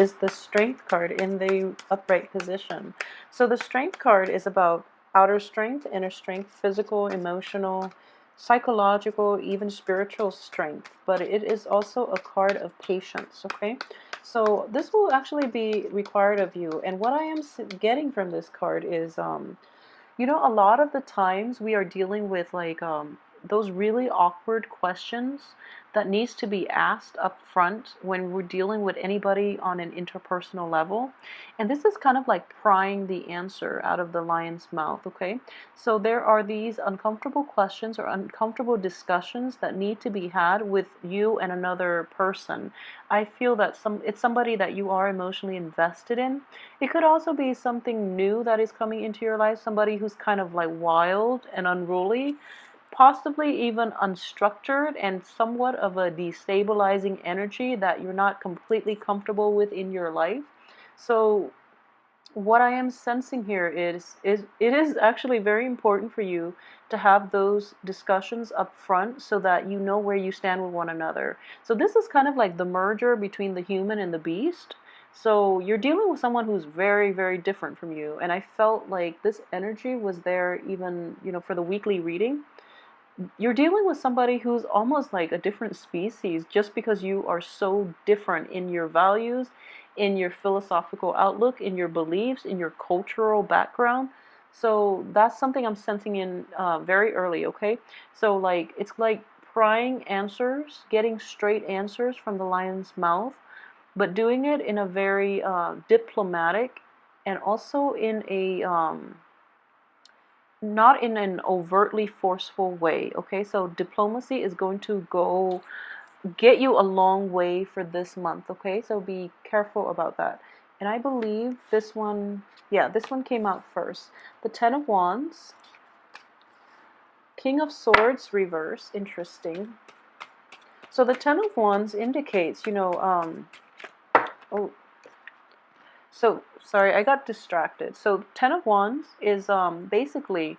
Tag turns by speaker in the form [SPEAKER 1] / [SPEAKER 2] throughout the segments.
[SPEAKER 1] is the Strength card in the upright position. So the Strength card is about outer strength, inner strength, physical, emotional, psychological, even spiritual strength. But it is also a card of patience, okay? So this will actually be required of you. And what I am getting from this card is, a lot of the times we are dealing with like those really awkward questions that needs to be asked up front when we're dealing with anybody on an interpersonal level. And this is kind of like prying the answer out of the lion's mouth, okay? So there are these uncomfortable questions or uncomfortable discussions that need to be had with you and another person. I feel that it's somebody that you are emotionally invested in. It could also be something new that is coming into your life, somebody who's kind of like wild and unruly, possibly even unstructured and somewhat of a destabilizing energy that you're not completely comfortable with in your life. So what I am sensing here is it is actually very important for you to have those discussions up front so that you know where you stand with one another. So this is kind of like the merger between the human and the beast. So you're dealing with someone who's very, very different from you. And I felt like this energy was there even, for the weekly reading. You're dealing with somebody who's almost like a different species just because you are so different in your values, in your philosophical outlook, in your beliefs, in your cultural background. So that's something I'm sensing in very early, okay? So, like, it's like prying answers, getting straight answers from the lion's mouth, but doing it in a very diplomatic and also in a not in an overtly forceful way, okay? So diplomacy is going to go get you a long way for this month, okay? So be careful about that. And I believe this one, yeah, this one came out first. The Ten of Wands, King of Swords reverse, interesting. So the Ten of Wands indicates, oh, so sorry, I got distracted. So Ten of Wands is basically,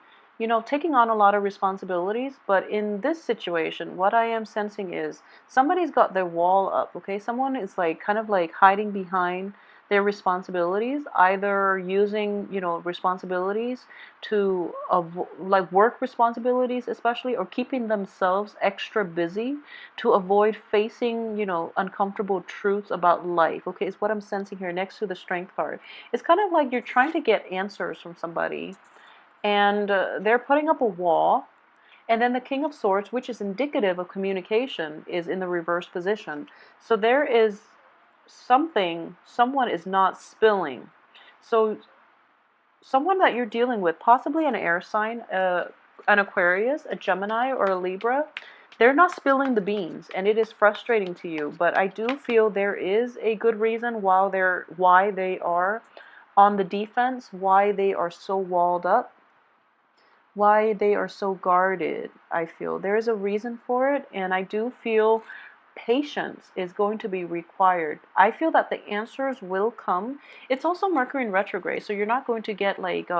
[SPEAKER 1] taking on a lot of responsibilities. But in this situation, what I am sensing is somebody's got their wall up. Okay, someone is like kind of like hiding behind their responsibilities, either using responsibilities to like work responsibilities, especially, or keeping themselves extra busy to avoid facing, uncomfortable truths about life. Okay, is what I'm sensing here next to the Strength card. It's kind of like you're trying to get answers from somebody, and they're putting up a wall. And then the King of Swords, which is indicative of communication, is in the reverse position. So there is someone is not spilling. So someone that you're dealing with, possibly an air sign, an Aquarius, a Gemini, or a Libra, they're not spilling the beans, and it is frustrating to you. But I do feel there is a good reason why they are on the defense, why they are so walled up, why they are so guarded. I feel there is a reason for it, and I do feel patience is going to be required. I feel that the answers will come. It's also Mercury in retrograde, so you're not going to get like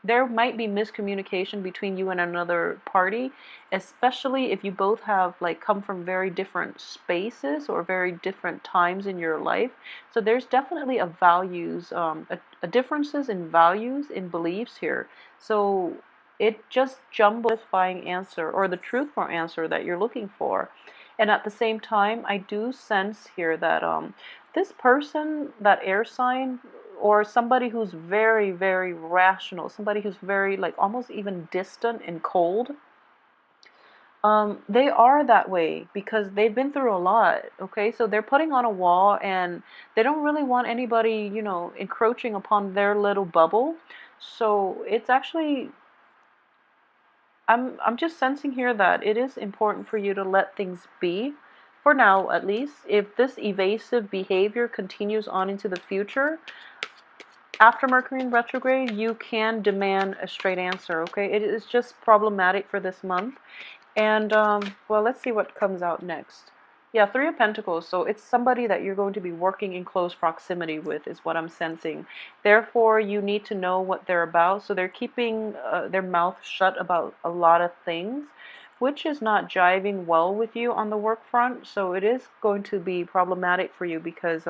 [SPEAKER 1] there might be miscommunication between you and another party, especially if you both have like come from very different spaces or very different times in your life. So there's definitely a differences in values, in beliefs here. So it just jumbles satisfying answer or the truthful answer that you're looking for. And at the same time, I do sense here that this person, that air sign, or somebody who's very, very rational, somebody who's very, like, almost even distant and cold, they are that way because they've been through a lot, okay? So they're putting on a wall and they don't really want anybody, encroaching upon their little bubble. So it's actually I'm just sensing here that it is important for you to let things be, for now at least. If this evasive behavior continues on into the future, after Mercury in retrograde, you can demand a straight answer, okay? It is just problematic for this month. And, well, let's see what comes out next. Yeah, Three of Pentacles. So it's somebody that you're going to be working in close proximity with, is what I'm sensing. Therefore, you need to know what they're about. So they're keeping their mouth shut about a lot of things, which is not jiving well with you on the work front. So it is going to be problematic for you because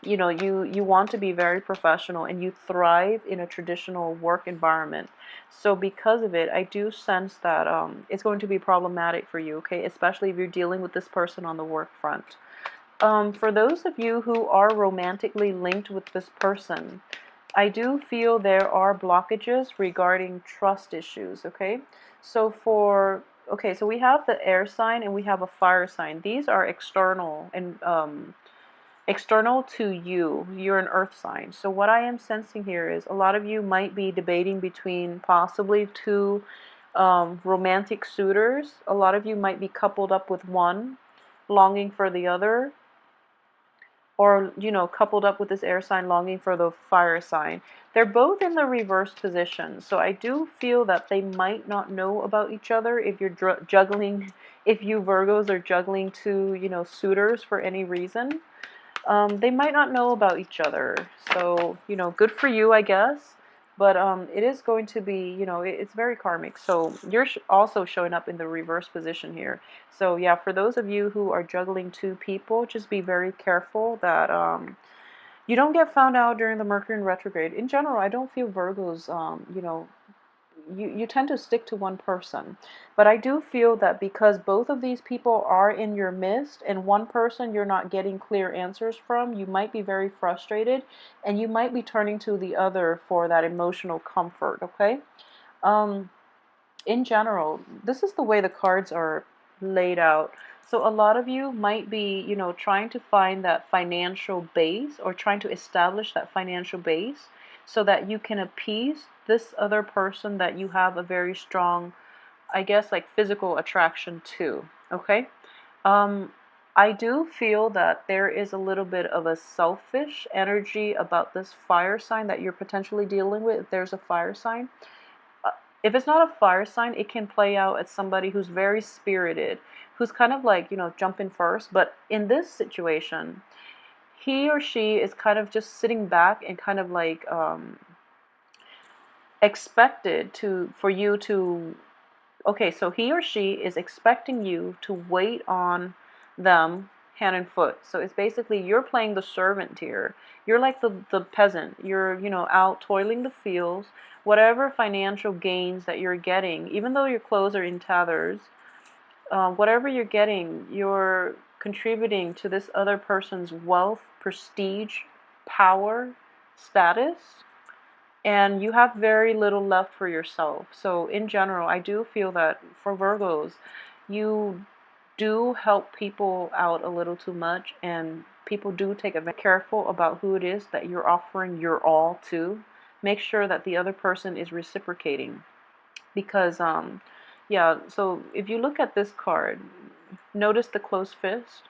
[SPEAKER 1] you want to be very professional and you thrive in a traditional work environment. So because of it, I do sense that it's going to be problematic for you, okay? Especially if you're dealing with this person on the work front. For those of you who are romantically linked with this person, I do feel there are blockages regarding trust issues, okay? So we have the air sign and we have a fire sign. These are external and external to you. You're an earth sign. So what I am sensing here is a lot of you might be debating between possibly two romantic suitors. A lot of you might be coupled up with one, longing for the other, or coupled up with this air sign longing for the fire sign. They're both in the reverse position, so I do feel that they might not know about each other if you're juggling, if you Virgos are juggling two suitors for any reason. They might not know about each other, so good for you, I guess. But it is going to be, it's very karmic. So you're also showing up in the reverse position here. So yeah, for those of you who are juggling two people, just be very careful that you don't get found out during the Mercury in retrograde. In general, I don't feel Virgos, you tend to stick to one person. But I do feel that because both of these people are in your midst and one person you're not getting clear answers from, you might be very frustrated and you might be turning to the other for that emotional comfort, okay? Um, in general, this is the way the cards are laid out. So a lot of you might be, trying to find that financial base or trying to establish that financial base so that you can appease this other person that you have a very strong, I guess, like physical attraction to, okay? Um, I do feel that there is a little bit of a selfish energy about this fire sign that you're potentially dealing with if there's a fire sign. If it's not a fire sign, it can play out as somebody who's very spirited, who's kind of like, jumping first. But in this situation, he or she is kind of just sitting back and kind of like expected for you to, okay, so he or she is expecting you to wait on them hand and foot. So it's basically you're playing the servant here. You're like the peasant. You're, out toiling the fields. Whatever financial gains that you're getting, even though your clothes are in tatters, whatever you're getting, you're contributing to this other person's wealth, prestige, power, status, and you have very little left for yourself. So in general, I do feel that for Virgos, you do help people out a little too much, and people do take a very careful about who it is that you're offering your all to. Make sure that the other person is reciprocating, because yeah, so if you look at this card, notice the closed fist.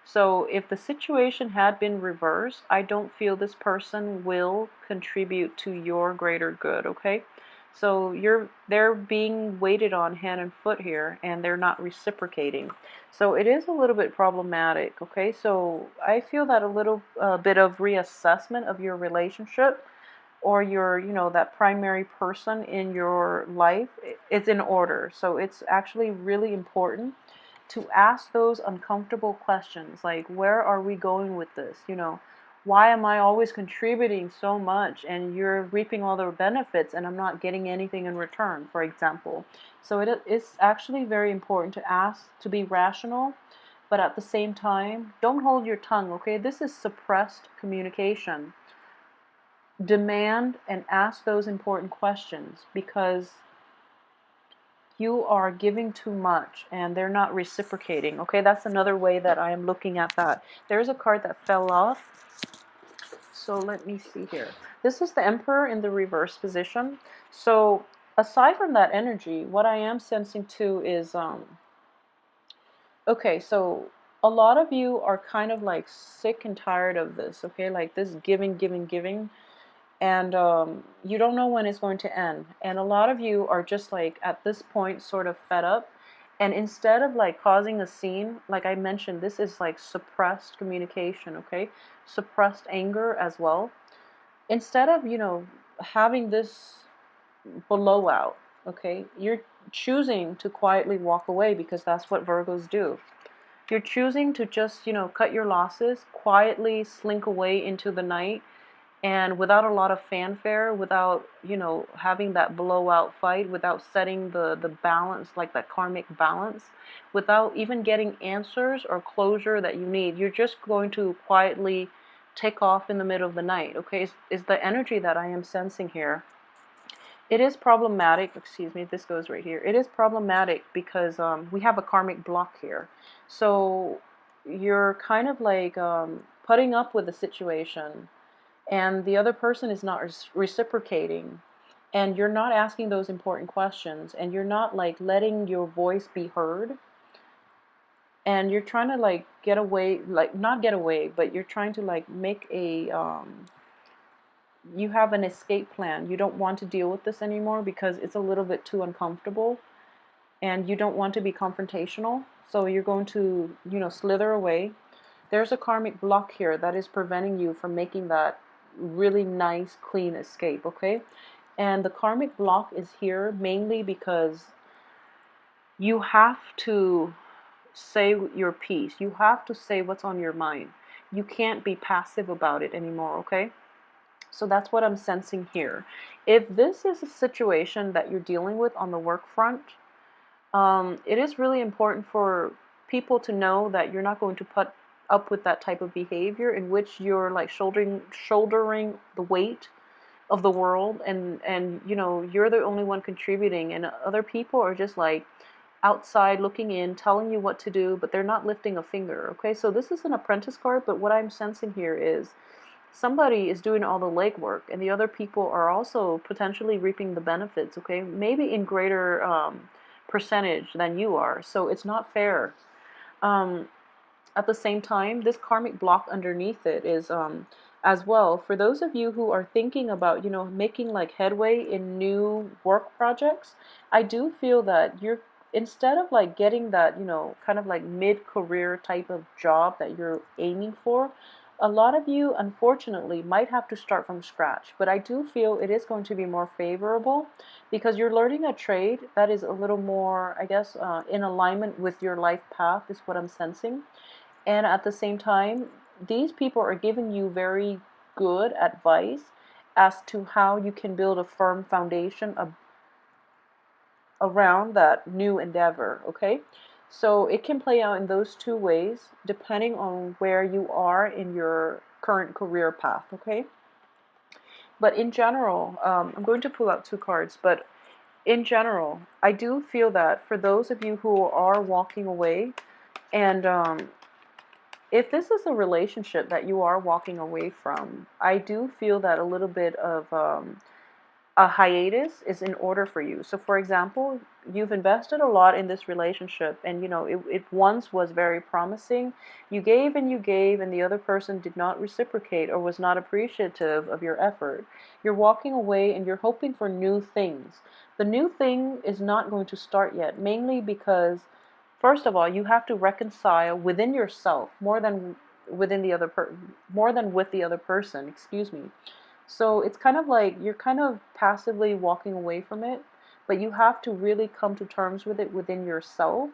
[SPEAKER 1] So if the situation had been reversed, I don't feel this person will contribute to your greater good, okay? So they're being waited on hand and foot here, and they're not reciprocating. So it is a little bit problematic, okay? So I feel that a little bit of reassessment of your relationship or your, that primary person in your life is in order. So it's actually really important to ask those uncomfortable questions, like, where are we going with this? Why am I always contributing so much and you're reaping all the benefits and I'm not getting anything in return, for example? So it's actually very important to ask, to be rational, but at the same time, don't hold your tongue, okay? This is suppressed communication. Demand and ask those important questions, because you are giving too much and they're not reciprocating. Okay, that's another way that I am looking at that. There's a card that fell off. So let me see here. This is the Emperor in the reverse position. So aside from that energy, what I am sensing too is, okay, so a lot of you are kind of like sick and tired of this, okay? Like this giving, giving, giving. And you don't know when it's going to end. And a lot of you are just like at this point sort of fed up. And instead of like causing a scene, like I mentioned, this is like suppressed communication, okay? Suppressed anger as well. Instead of, having this blowout, okay, you're choosing to quietly walk away, because that's what Virgos do. You're choosing to just, cut your losses, quietly slink away into the night, and without a lot of fanfare, without, having that blowout fight, without setting the balance, like that karmic balance, without even getting answers or closure that you need. You're just going to quietly take off in the middle of the night, okay? Is the energy that I am sensing here. It is problematic, excuse me, this goes right here. It is problematic because we have a karmic block here. So you're kind of like putting up with the situation, and the other person is not reciprocating, and you're not asking those important questions, and you're not like letting your voice be heard, and you're trying to like get away, like not get away, but you're trying to like make a you have an escape plan. You don't want to deal with this anymore because it's a little bit too uncomfortable, and you don't want to be confrontational, so you're going to, slither away. There's a karmic block here that is preventing you from making that really nice, clean escape, okay? And the karmic block is here mainly because you have to say your piece. You have to say what's on your mind. You can't be passive about it anymore, okay? So that's what I'm sensing here. If this is a situation that you're dealing with on the work front, it is really important for people to know that you're not going to put up with that type of behavior in which you're like shouldering the weight of the world, and you're the only one contributing, and other people are just like outside looking in, telling you what to do, but they're not lifting a finger. Okay, so this is an apprentice card, but what I'm sensing here is somebody is doing all the legwork, and the other people are also potentially reaping the benefits, okay? Maybe in greater percentage than you are. So it's not fair. At the same time, this karmic block underneath it is as well, for those of you who are thinking about, making like headway in new work projects, I do feel that you're, instead of like getting that, kind of like mid-career type of job that you're aiming for, a lot of you, unfortunately, might have to start from scratch. But I do feel it is going to be more favorable because you're learning a trade that is a little more, I guess, in alignment with your life path, is what I'm sensing. And at the same time, these people are giving you very good advice as to how you can build a firm foundation around that new endeavor, okay? So it can play out in those two ways, depending on where you are in your current career path, okay? But in general, I'm going to pull out two cards, but in general, I do feel that for those of you who are walking away, and if this is a relationship that you are walking away from, I do feel that a little bit of a hiatus is in order for you. So for example, you've invested a lot in this relationship, and it once was very promising. You gave and you gave, and the other person did not reciprocate or was not appreciative of your effort. You're walking away and you're hoping for new things. The new thing is not going to start yet, mainly because first of all, you have to reconcile within yourself more than more than with the other person, excuse me. So it's kind of like you're kind of passively walking away from it, but you have to really come to terms with it within yourself.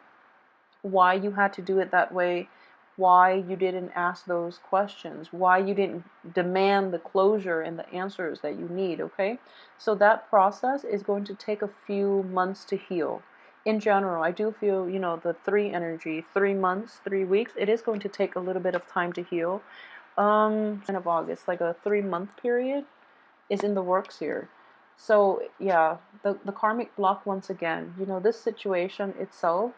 [SPEAKER 1] Why you had to do it that way, why you didn't ask those questions, why you didn't demand the closure and the answers that you need, okay? So that process is going to take a few months to heal. In general, I do feel, the three energy, 3 months, 3 weeks, it is going to take a little bit of time to heal. End of August, like a 3 month period is in the works here. So yeah, the karmic block once again, this situation itself,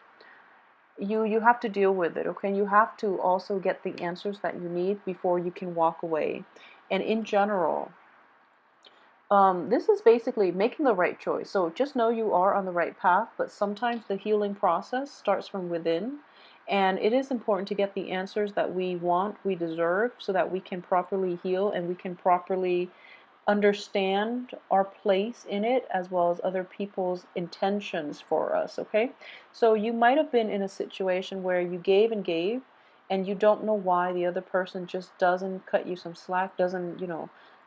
[SPEAKER 1] you have to deal with it, okay? And you have to also get the answers that you need before you can walk away. And in general, this is basically making the right choice. So just know you are on the right path, but sometimes the healing process starts from within. And it is important to get the answers that we want, we deserve, so that we can properly heal and we can properly understand our place in it, as well as other people's intentions for us, okay? So you might have been in a situation where you gave and gave, and you don't know why the other person just doesn't cut you some slack, doesn't,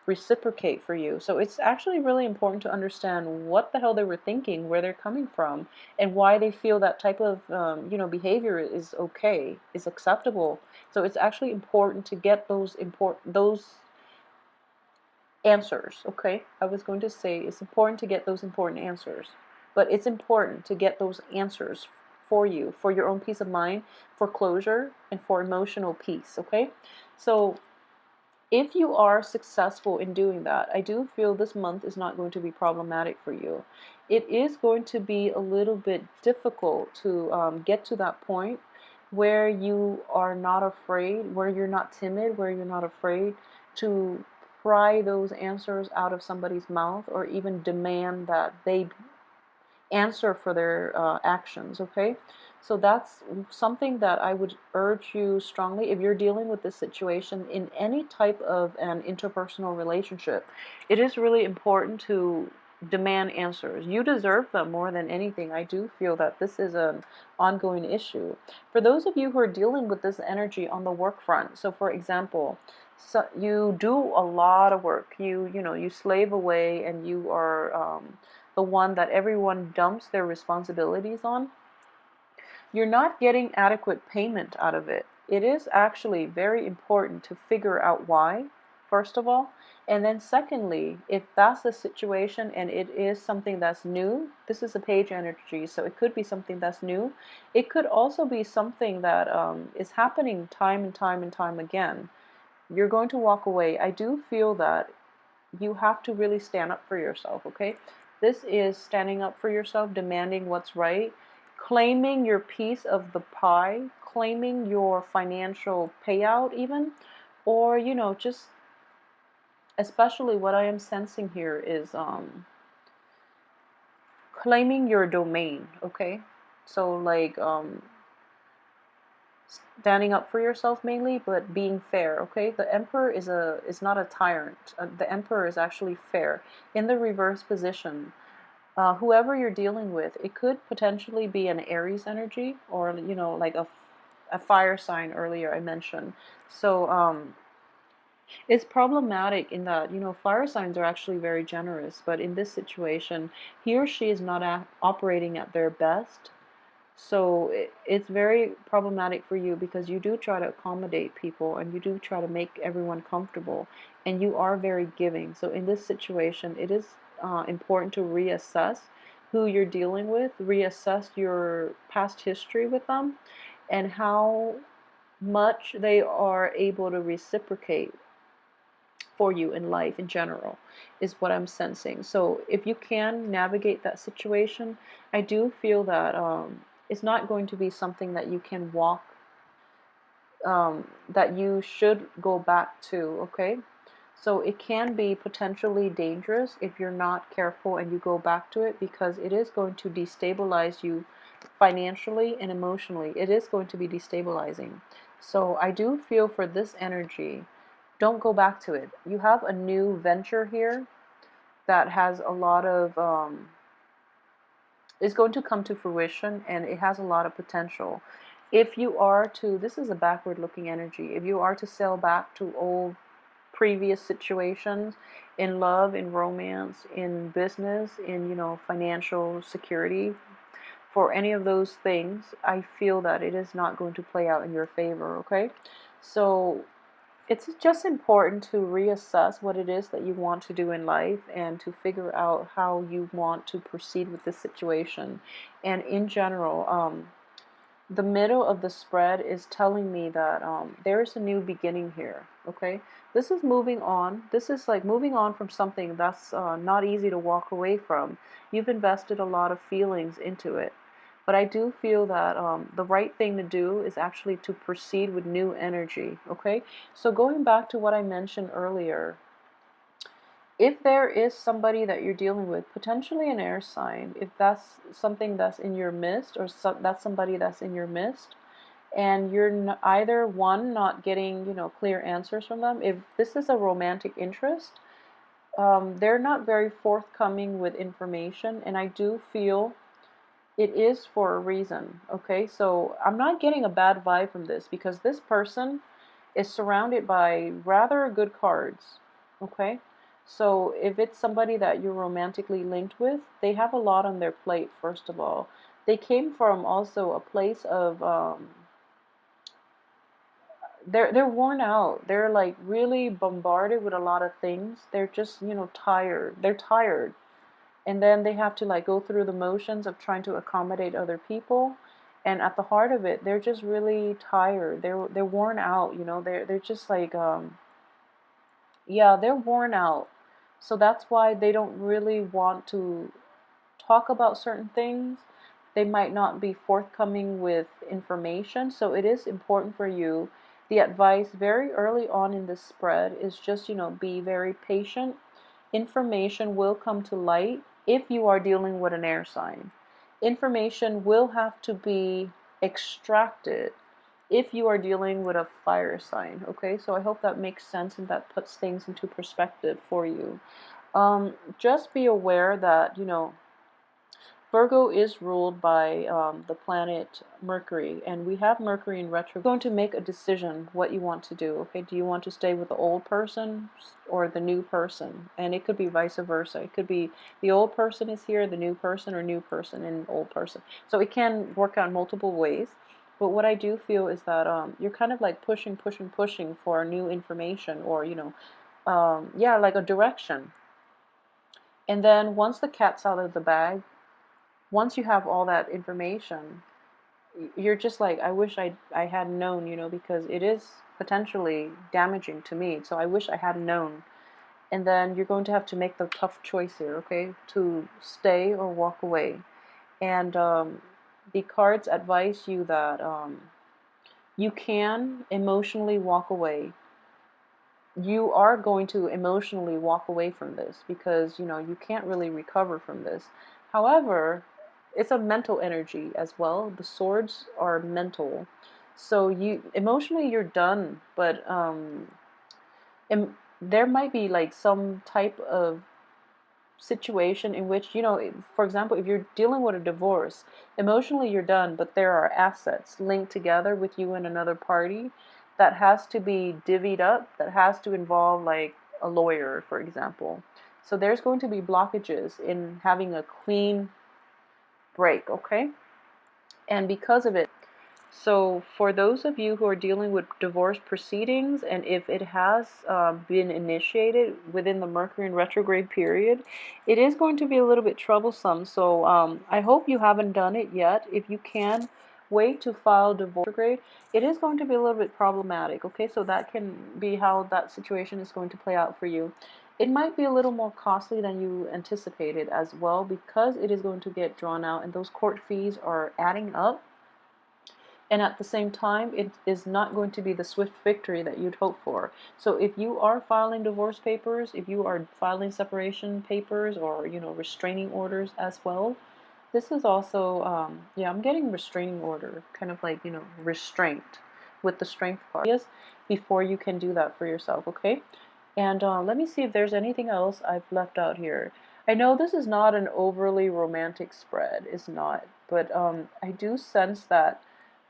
[SPEAKER 1] reciprocate for you. So it's actually really important to understand what the hell they were thinking, where they're coming from, and why they feel that type of behavior is okay, is acceptable. So it's actually important to get those answers. Okay, I was going to say it's important to get those important answers, but it's important to get those answers for you, for your own peace of mind, for closure, and for emotional peace. Okay, so if you are successful in doing that, I do feel this month is not going to be problematic for you. It is going to be a little bit difficult to get to that point where you are not afraid, where you're not timid, where you're not afraid to pry those answers out of somebody's mouth, or even demand that they answer for their actions. Okay, so that's something that I would urge you strongly. If you're dealing with this situation in any type of an interpersonal relationship, it is really important to demand answers. You deserve them more than anything. I do feel that this is an ongoing issue. For those of you who are dealing with this energy on the work front, so for example, so you do a lot of work. You slave away, and you are the one that everyone dumps their responsibilities on. You're not getting adequate payment out of it. It is actually very important to figure out why, first of all. And then secondly, if that's the situation and it is something that's new, this is a page energy, so it could be something that's new. It could also be something that is happening time and time and time again. You're going to walk away. I do feel that you have to really stand up for yourself, okay? This is standing up for yourself, demanding what's right, claiming your piece of the pie, claiming your financial payout even, or, just especially what I am sensing here is claiming your domain, okay? So like standing up for yourself mainly, but being fair. Okay, the Emperor is not a tyrant. The Emperor is actually fair in the reverse position. Whoever you're dealing with, it could potentially be an Aries energy, or like a fire sign. Earlier I mentioned. So it's problematic in that fire signs are actually very generous, but in this situation, he or she is not operating at their best. So it's very problematic for you, because you do try to accommodate people, and you do try to make everyone comfortable, and you are very giving. So in this situation, it is important to reassess who you're dealing with, reassess your past history with them, and how much they are able to reciprocate for you in life in general, is what I'm sensing. So if you can navigate that situation, I do feel that it's not going to be something that you can walk, that you should go back to, okay? So it can be potentially dangerous if you're not careful and you go back to it, because it is going to destabilize you financially and emotionally. It is going to be destabilizing. So I do feel for this energy, don't go back to it. You have a new venture here that has a lot of is going to come to fruition, and it has a lot of potential. If you are to, this is a backward looking energy, if you are to sail back to old previous situations in love, in romance, in business, in financial security, for any of those things, I feel that it is not going to play out in your favor, okay? So it's just important to reassess what it is that you want to do in life, and to figure out how you want to proceed with this situation. And in general, the middle of the spread is telling me that there is a new beginning here, okay? This is moving on. This is like moving on from something that's not easy to walk away from. You've invested a lot of feelings into it. But I do feel that the right thing to do is actually to proceed with new energy, okay? So going back to what I mentioned earlier, if there is somebody that you're dealing with, potentially an air sign, if that's something that's in your midst, or that's somebody that's in your midst, and you're either one, not getting clear answers from them, if this is a romantic interest, they're not very forthcoming with information, and I do feel it is for a reason, okay? So I'm not getting a bad vibe from this, because this person is surrounded by rather good cards, okay? So if it's somebody that you're romantically linked with, they have a lot on their plate, first of all. They came from also a place of they're worn out. They're like really bombarded with a lot of things. They're just, tired. They're tired. And then they have to like go through the motions of trying to accommodate other people. And at the heart of it, they're just really tired. They're worn out, they're just like yeah, they're worn out. So that's why they don't really want to talk about certain things. They might not be forthcoming with information. So it is important for you. The advice very early on in this spread is just, be very patient. Information will come to light if you are dealing with an air sign. Information will have to be extracted if you are dealing with a fire sign. Okay, so I hope that makes sense and that puts things into perspective for you. Just be aware that, Virgo is ruled by the planet Mercury, and we have Mercury in retro. You're going to make a decision what you want to do. Okay, do you want to stay with the old person or the new person? And it could be vice versa. It could be the old person is here, the new person, or new person and old person. So it can work out multiple ways. But what I do feel is that you're kind of like pushing, pushing, pushing for new information, or yeah, like a direction. And then once the cat's out of the bag, once you have all that information, you're just like, I wish I had known, because it is potentially damaging to me. So I wish I had known. And then you're going to have to make the tough choice here, okay, to stay or walk away. And the cards advise you that you can emotionally walk away. You are going to emotionally walk away from this because, you can't really recover from this. However, it's a mental energy as well. The swords are mental. So you emotionally you're done, but there might be like some type of situation in which, for example, if you're dealing with a divorce, emotionally you're done, but there are assets linked together with you and another party that has to be divvied up, that has to involve like a lawyer, for example. So there's going to be blockages in having a clean break, okay? And because of it, so for those of you who are dealing with divorce proceedings, and if it has been initiated within the Mercury in retrograde period, it is going to be a little bit troublesome. So I hope you haven't done it yet. If you can, wait to file divorce retrograde. It is going to be a little bit problematic, okay? So that can be how that situation is going to play out for you. It might be a little more costly than you anticipated as well, because it is going to get drawn out and those court fees are adding up. And at the same time, it is not going to be the swift victory that you'd hope for. So if you are filing divorce papers, if you are filing separation papers, or restraining orders as well, this is also yeah, I'm getting restraining order, kind of like restraint with the strength card. Yes, before you can do that for yourself, okay? And let me see if there's anything else I've left out here. I know this is not an overly romantic spread, it's not, but I do sense that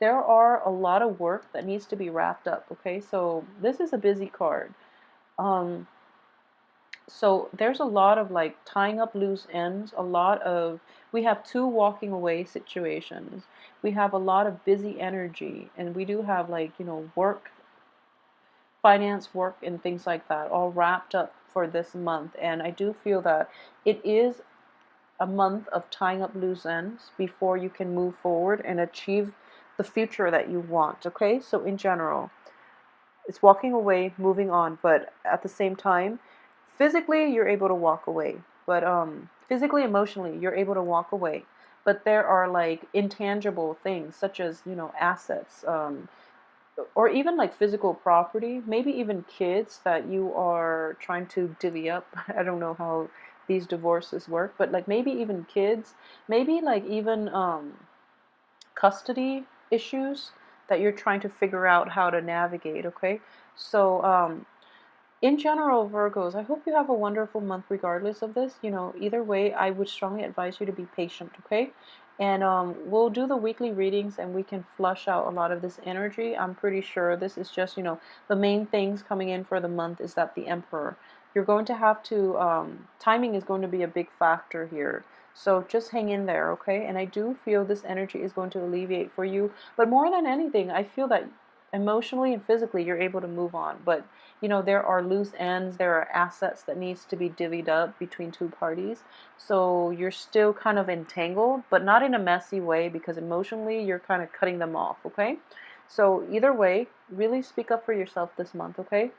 [SPEAKER 1] there are a lot of work that needs to be wrapped up, okay? So this is a busy card. Um, so there's a lot of like tying up loose ends, we have two walking away situations. We have a lot of busy energy, and we do have like, work, finance work, and things like that all wrapped up for this month. And I do feel that it is a month of tying up loose ends before you can move forward and achieve the future that you want, okay? So in general, it's walking away, moving on, but at the same time, physically you're able to walk away, but physically, emotionally, you're able to walk away. But there are like intangible things such as, assets, or even like physical property, maybe even kids that you are trying to divvy up. I don't know how these divorces work, but like maybe even kids, maybe like even custody issues that you're trying to figure out how to navigate, okay? So in general, Virgos, I hope you have a wonderful month regardless of this. Either way, I would strongly advise you to be patient, okay? And we'll do the weekly readings and we can flush out a lot of this energy. I'm pretty sure this is just, the main things coming in for the month is that the Emperor. You're going to have to, timing is going to be a big factor here. So just hang in there, okay? And I do feel this energy is going to alleviate for you. But more than anything, I feel that emotionally and physically you're able to move on. But, there are loose ends, there are assets that needs to be divvied up between two parties. So you're still kind of entangled, but not in a messy way because emotionally you're kind of cutting them off, okay? So either way, really speak up for yourself this month, okay?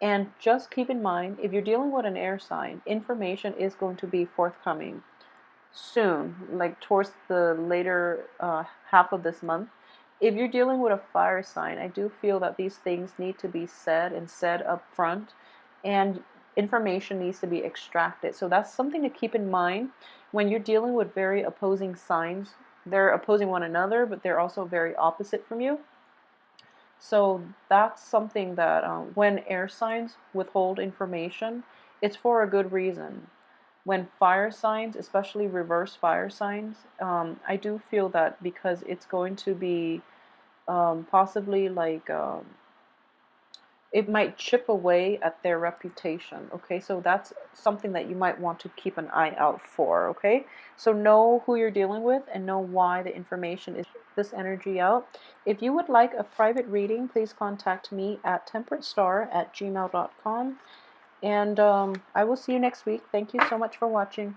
[SPEAKER 1] And just keep in mind, if you're dealing with an air sign, information is going to be forthcoming soon, like towards the later half of this month. If you're dealing with a fire sign, I do feel that these things need to be said and said up front, and information needs to be extracted. So that's something to keep in mind when you're dealing with very opposing signs. They're opposing one another, but they're also very opposite from you. So that's something that when air signs withhold information, it's for a good reason. When fire signs, especially reverse fire signs, I do feel that because it's going to be possibly like it might chip away at their reputation. Okay, so that's something that you might want to keep an eye out for. Okay, so know who you're dealing with and know why the information is this energy out. If you would like a private reading, please contact me at temperatestar@gmail.com. And I will see you next week. Thank you so much for watching.